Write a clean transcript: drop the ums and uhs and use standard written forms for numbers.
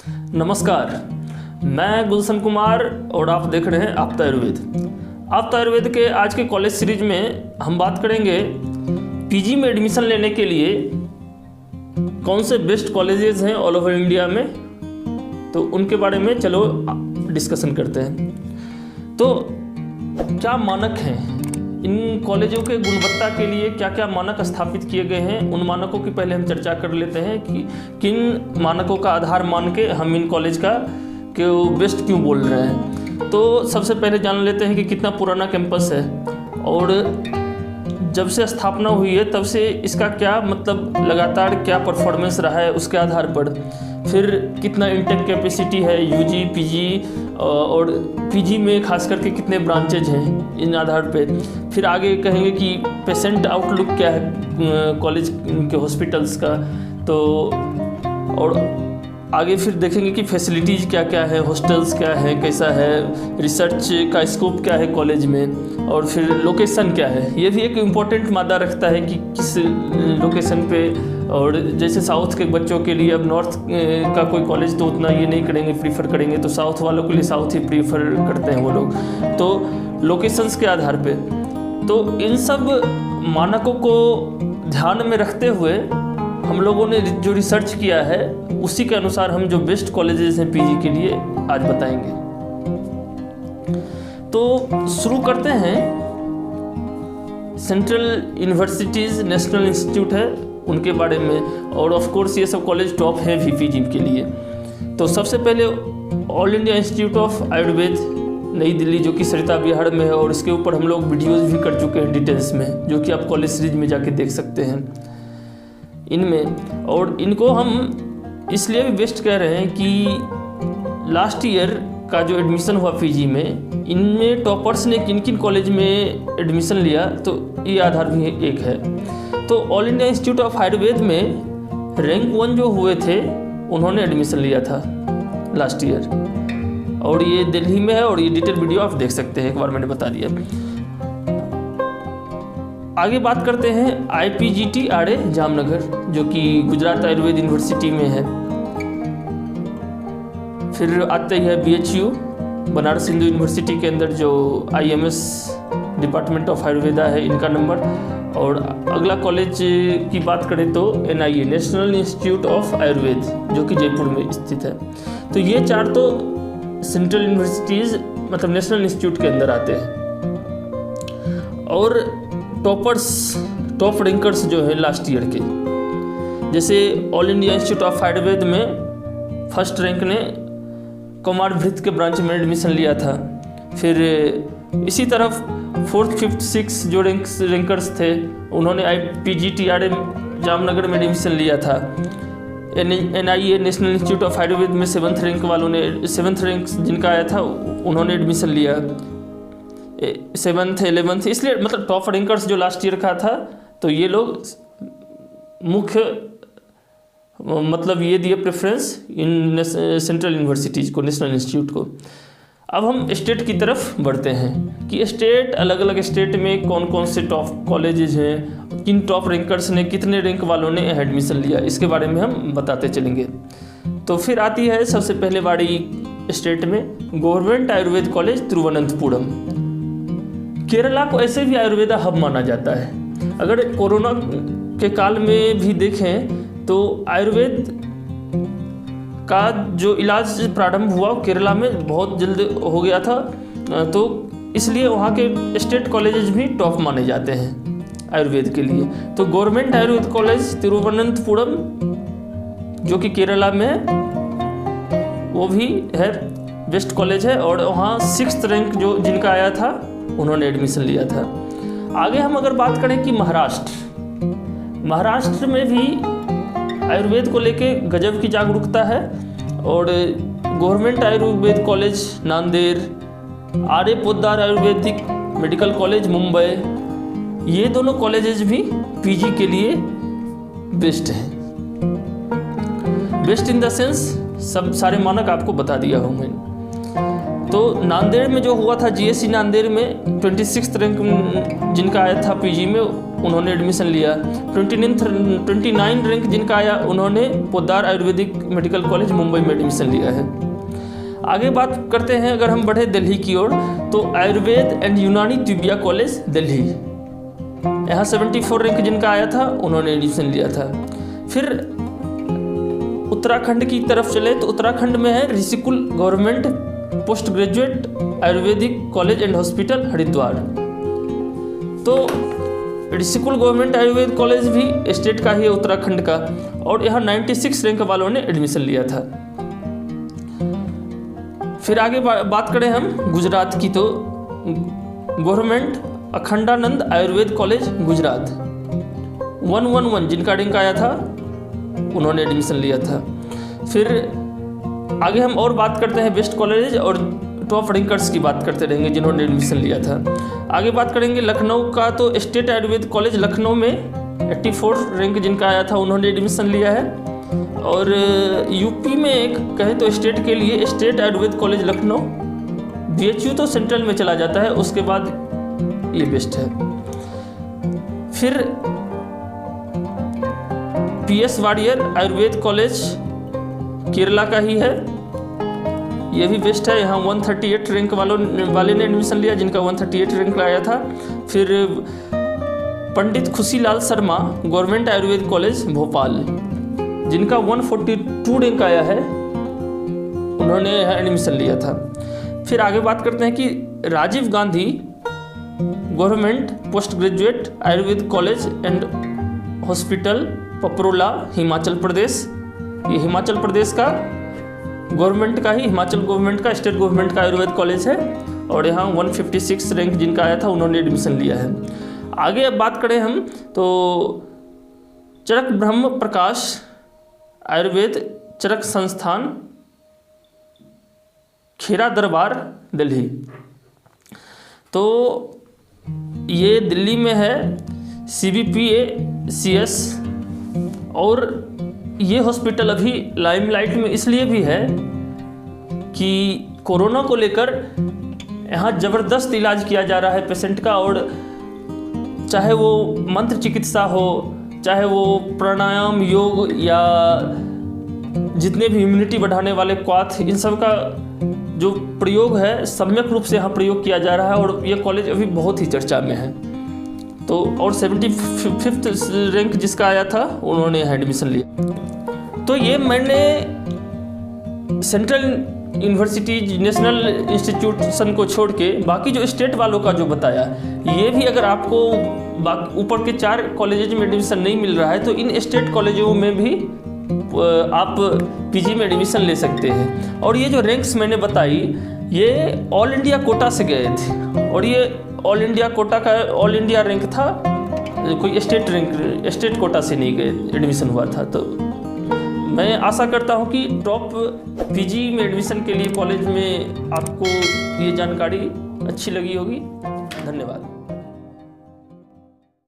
नमस्कार, मैं गुलशन कुमार और आप देख रहे हैं आपता आयुर्वेद। आपता आयुर्वेद के आज के कॉलेज सीरीज में हम बात करेंगे पीजी में एडमिशन लेने के लिए कौन से बेस्ट कॉलेजेस हैं ऑल ओवर इंडिया में, तो उनके बारे में चलो डिस्कशन करते हैं। तो क्या मानक हैं, इन कॉलेजों के गुणवत्ता के लिए क्या क्या मानक स्थापित किए गए हैं, उन मानकों की पहले हम चर्चा कर लेते हैं कि किन मानकों का आधार मान के हम इन कॉलेज का कि बेस्ट क्यों बोल रहे हैं। तो सबसे पहले जान लेते हैं कि कितना पुराना कैंपस है और जब से स्थापना हुई है तब से इसका क्या मतलब लगातार क्या परफॉर्मेंस रहा है, उसके आधार पर फिर कितना इंटेक कैपेसिटी है, यूजी पीजी और पीजी में खास करके कितने ब्रांचेज हैं, इन आधार पे फिर आगे कहेंगे कि पेशेंट आउटलुक क्या है कॉलेज के हॉस्पिटल्स का, तो और आगे फिर देखेंगे कि फैसिलिटीज़ क्या क्या है, हॉस्टल्स क्या है, कैसा है, रिसर्च का स्कोप क्या है कॉलेज में, और फिर लोकेशन क्या है। ये भी एक इम्पॉर्टेंट मादा रखता है कि किस लोकेशन पे, और जैसे साउथ के बच्चों के लिए अब नॉर्थ का कोई कॉलेज तो उतना ये नहीं करेंगे, प्रीफर करेंगे, तो साउथ वालों के लिए साउथ ही प्रीफर करते हैं वो लोग, तो लोकेशंस के आधार पे। तो इन सब मानकों को ध्यान में रखते हुए हम लोगों ने जो रिसर्च किया है उसी के अनुसार हम जो बेस्ट कॉलेजेस हैं पीजी के लिए आज बताएंगे। तो शुरू करते हैं, सेंट्रल यूनिवर्सिटीज़ नेशनल इंस्टीट्यूट है उनके बारे में, और ऑफ कोर्स ये सब कॉलेज टॉप है भी पीजी के लिए। तो सबसे पहले all India institute of Ayurveda नई दिल्ली, जो कि सरिता बिहार में है, और इसके ऊपर हम लोग वीडियोज़ भी कर चुके हैं डिटेल्स में, जो कि आप कॉलेज सीरीज में जाके देख सकते हैं इनमें। और इनको हम इसलिए भी बेस्ट कह रहे हैं कि लास्ट ईयर का जो एडमिशन हुआ पीजी में, इनमें टॉपर्स ने किन किन कॉलेज में एडमिशन लिया, तो ये आधार भी एक है। तो all India institute of Ayurveda में रैंक 1 जो हुए थे उन्होंने एडमिशन लिया था लास्ट ईयर, और ये दिल्ली में है, और ये डिटेल वीडियो आप देख सकते हैं, एक बार मैंने बता दिया। आगे बात करते हैं IPGT आड़े जामनगर, जो कि गुजरात आयुर्वेद यूनिवर्सिटी में है। फिर आते हैं BHU बनारस हिंदू यूनिवर्सिटी के अंदर, जो IMS डिपार्टमेंट ऑफ आयुर्वेदा है, इनका नंबर। और अगला कॉलेज की बात करें तो NIA national institute of Ayurveda, जो कि जयपुर में स्थित है। तो ये चार तो सेंट्रल यूनिवर्सिटीज़ मतलब नेशनल इंस्टीट्यूट के अंदर आते हैं। और टॉप रैंकर्स जो है लास्ट ईयर के, जैसे all India institute of Ayurveda में फर्स्ट रैंक ने कुमार भृत के ब्रांच में एडमिशन लिया था। फिर इसी तरफ 4th, 5th, 6th जो रैंकर्स थे उन्होंने IPGT आड़े जामनगर में एडमिशन लिया था। NIA national institute of Ayurveda में 7th रैंक वालों ने, 7th रैंक जिनका आया था उन्होंने एडमिशन लिया, 7th, 11th, इसलिए मतलब टॉप रैंकर्स जो लास्ट ईयर का था, तो ये लोग मुख्य मतलब ये दिए प्रेफरेंस इन सेंट्रल यूनिवर्सिटीज़ को, नेशनल इंस्टीट्यूट को। अब हम स्टेट की तरफ बढ़ते हैं कि स्टेट, अलग अलग स्टेट में कौन कौन से टॉप कॉलेजेस हैं, किन टॉप रैंकर्स ने, कितने रैंक वालों ने एडमिशन लिया, इसके बारे में हम बताते चलेंगे। तो फिर आती है सबसे पहले बारी स्टेट में गवर्नमेंट आयुर्वेद कॉलेज तिरुवनंतपुरम। केरला को ऐसे भी आयुर्वेदा हब माना जाता है। अगर कोरोना के काल में भी देखें तो आयुर्वेद का जो इलाज प्रारंभ हुआ केरला में बहुत जल्द हो गया था, तो इसलिए वहाँ के स्टेट कॉलेजेस भी टॉप माने जाते हैं आयुर्वेद के लिए। तो गवर्नमेंट आयुर्वेद कॉलेज तिरुवनंतपुरम जो कि केरला में है, वो भी है बेस्ट कॉलेज है, और वहाँ 6th रैंक जो जिनका आया था उन्होंने एडमिशन लिया था। आगे हम अगर बात करें कि महाराष्ट्र में भी आयुर्वेद को लेके गजब की जागरूकता है, और गवर्नमेंट आयुर्वेद कॉलेज नांदेड़, आर्य पोद्दार आयुर्वेदिक मेडिकल कॉलेज मुंबई, ये दोनों कॉलेजेस भी पीजी के लिए बेस्ट हैं। बेस्ट इन द सेंस सब सारे मानक आपको बता दिया हूँ मैं। तो नांदेड़ में जो हुआ था GSC नांदेड़ में 26th रैंक जिनका आया था पीजी में, उन्होंने एडमिशन लिया। 29 रैंक जिनका आया उन्होंने पोद्दार आयुर्वेदिक मेडिकल कॉलेज मुंबई में एडमिशन लिया है। आगे बात करते हैं, अगर हम बढ़े दिल्ली की ओर, तो आयुर्वेद एंड यूनानी तिब्बिया कॉलेज दिल्ली, यहाँ 74 रैंक जिनका आया था उन्होंने एडमिशन लिया था। फिर उत्तराखंड की तरफ चले तो उत्तराखंड में है Rishikul government post graduate Ayurvedic college and hospital Haridwar. तो ऋषिकुल गवर्नमेंट आयुर्वेद कॉलेज भी स्टेट का ही है, उत्तराखंड का, और यहाँ 96 रैंक वालों ने एडमिशन लिया था। फिर आगे बात करें हम गुजरात की, तो गवर्नमेंट अखंडानंद आयुर्वेद कॉलेज गुजरात 111 जिनका रैंक आया था उन्होंने एडमिशन लिया था। फिर आगे हम और बात करते हैं बेस्ट कॉलेज और टॉप रैंकर्स की बात करते रहेंगे जिन्होंने एडमिशन लिया था। आगे बात करेंगे लखनऊ का, तो स्टेट आयुर्वेद कॉलेज लखनऊ में 84 रैंक जिनका आया था उन्होंने एडमिशन लिया है। और यूपी में एक कहें तो स्टेट के लिए state Ayurveda college Lucknow, BHU तो सेंट्रल में चला जाता है, उसके बाद ये बेस्ट है। फिर PS वाडियर आयुर्वेद कॉलेज केरला का ही है, ये भी बेस्ट है। यहाँ 138 रैंक वाले ने एडमिशन लिया जिनका 138 रैंक आया था। फिर पंडित खुशीलाल शर्मा गवर्नमेंट आयुर्वेद कॉलेज भोपाल जिनका 142 रैंक आया है उन्होंने यहाँ एडमिशन लिया था। फिर आगे बात करते हैं कि Rajiv Gandhi government post graduate Ayurved college and hospital Paprola Himachal Pradesh, ये हिमाचल प्रदेश का गवर्नमेंट का ही, हिमाचल गवर्नमेंट का, स्टेट गवर्नमेंट का आयुर्वेद कॉलेज है, और यहाँ 156 रैंक जिनका आया था उन्होंने एडमिशन लिया है। आगे अब बात करें हम तो चरक ब्रह्म प्रकाश आयुर्वेद चरक संस्थान खेरा दरबार दिल्ली, तो ये दिल्ली में है CBPACS, और ये हॉस्पिटल अभी लाइमलाइट में इसलिए भी है कि कोरोना को लेकर यहाँ ज़बरदस्त इलाज किया जा रहा है पेशेंट का, और चाहे वो मंत्र चिकित्सा हो, चाहे वो प्राणायाम, योग, या जितने भी इम्यूनिटी बढ़ाने वाले क्वाथ, इन सब का जो प्रयोग है सम्यक रूप से यहाँ प्रयोग किया जा रहा है, और ये कॉलेज अभी बहुत ही चर्चा में है। तो और 75 रैंक जिसका आया था उन्होंने यहाँ एडमिशन लिया। तो ये मैंने सेंट्रल यूनिवर्सिटीज, नेशनल इंस्टीट्यूशन को छोड़ के बाकी जो स्टेट वालों का जो बताया, ये भी अगर आपको ऊपर के 4 कॉलेजेज में एडमिशन नहीं मिल रहा है तो इन स्टेट कॉलेजों में भी आप PG में एडमिशन ले सकते हैं। और ये जो रैंक्स मैंने बताई ये ऑल इंडिया कोटा से गए थे, और ये ऑल इंडिया कोटा का ऑल इंडिया रैंक था, कोई स्टेट कोटा से नहीं गए एडमिशन हुआ था। तो मैं आशा करता हूँ कि टॉप PG में एडमिशन के लिए कॉलेज में आपको ये जानकारी अच्छी लगी होगी। धन्यवाद।